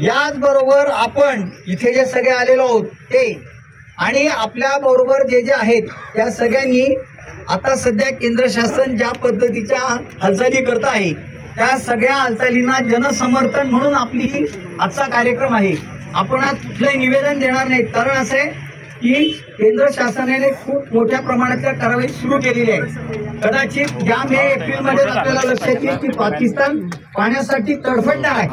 याचबरोबर आपण इथे जे सगळे आलेलो आहोत ते आणि आपल्या बरोबर जे जे आहेत त्या सगळ्यांनी आता सध्या केंद्र शासन ज्या पद्धतीच्या हालचाली करत आहे त्या सगळ्या हालचालींना जनसमर्थन म्हणून आपली आजचा कार्यक्रम आहे। आपण आज कुठलंही निवेदन देणार नाही, कारण असे की केंद्र शासनाने खूप मोठ्या प्रमाणातल्या कारवाई सुरू केलेली आहे। कदाचित या मे एप्रिल मध्ये आपल्याला लक्षात येईल की पाकिस्तान पाण्यासाठी तडफडणार आहे।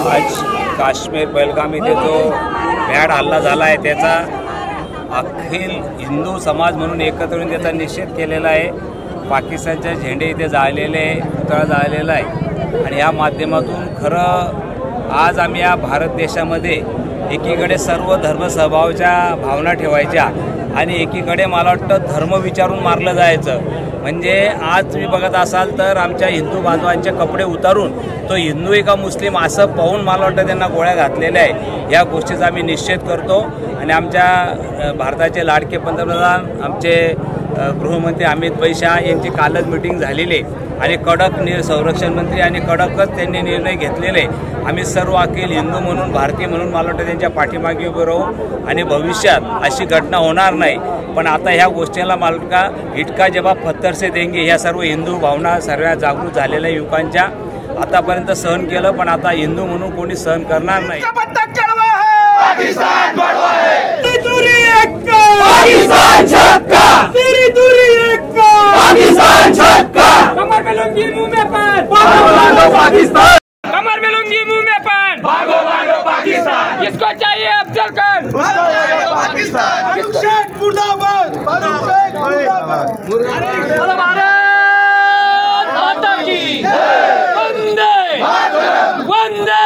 आज काश्मीर पहलगाम इथे जो भ्याड हल्ला झाला आहे त्याचा अखिल हिंदू समाज म्हणून एकत्र येऊन त्याचा निषेध केलेला आहे। पाकिस्तानचे झेंडे इथे जाळलेले, पुतळा जाळलेला आहे आणि या माध्यमातून खरं आज आम्ही या भारत देशामध्ये एकीकडे सर्व धर्म सहभावाच्या भावना ठेवायच्या आणि एकीकडे मला वाटतं धर्म विचारून मारलं जायचं। म्हणजे आज तुम्ही बघत असाल तर आमच्या हिंदू बांधवांचे कपडे उतारून तो हिंदू आहे का मुस्लिम असं पाहून मला वाटतं त्यांना गोळ्या घातलेल्या आहे। या गोष्टीचा आम्ही निषेध करतो आणि आमच्या भारताचे लाडके पंतप्रधान आमचे गृहमंत्री अमित भाई शाह यांची कालच मीटिंग झालेली आणि कडक संरक्षण मंत्री आणि कडकच त्यांनी निर्णय घेतलेले। आम्ही सर्व अखिल हिंदू म्हणून भारतीय म्हणून मला वाटतं त्यांच्या पाठीमागे उभे राहू आणि भविष्यात अशी घटना होणार नाही। पण आता ह्या गोष्टीला मालका इटका जवाब पत्थर से देंगे ह्या सर्व हिंदू भावना सर्व जागृत झालेल्या युवकांच्या आतापर्यंत सहन केलं, पण आता हिंदू म्हणून कोणी सहन करणार नाही। पाकिस्तान बड़वा है, तेरी दूरी एक का पाकिस्तान झटका, तेरी दूरी एक का पाकिस्तान झटका। कमर में लुंगी मुंह में पान, भागो भागो पाकिस्तान। कमर में लुंगी मुंह में पान, भागो भागो पाकिस्तान। किसको चाहिए अफजल खान, भागो पाकिस्तान। फारूक शेख मुर्दाबाद, फारूक शेख मुर्दाबाद। भारत माता की वंदे वंदे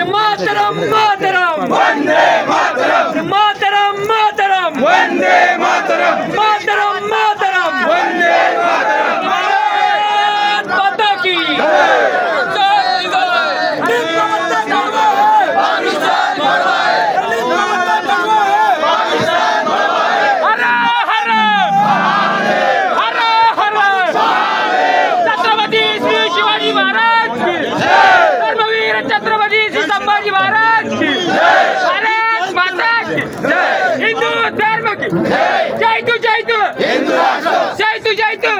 मातरम मातरम वंदे मातरम मातरम मातरम वंदे मातरम मातरम मातरम वंदे मातरम। भारत माता की संभाजी महाराज की भारत माता की हिंदू धर्म की जय तू जय तू जय तू जय तू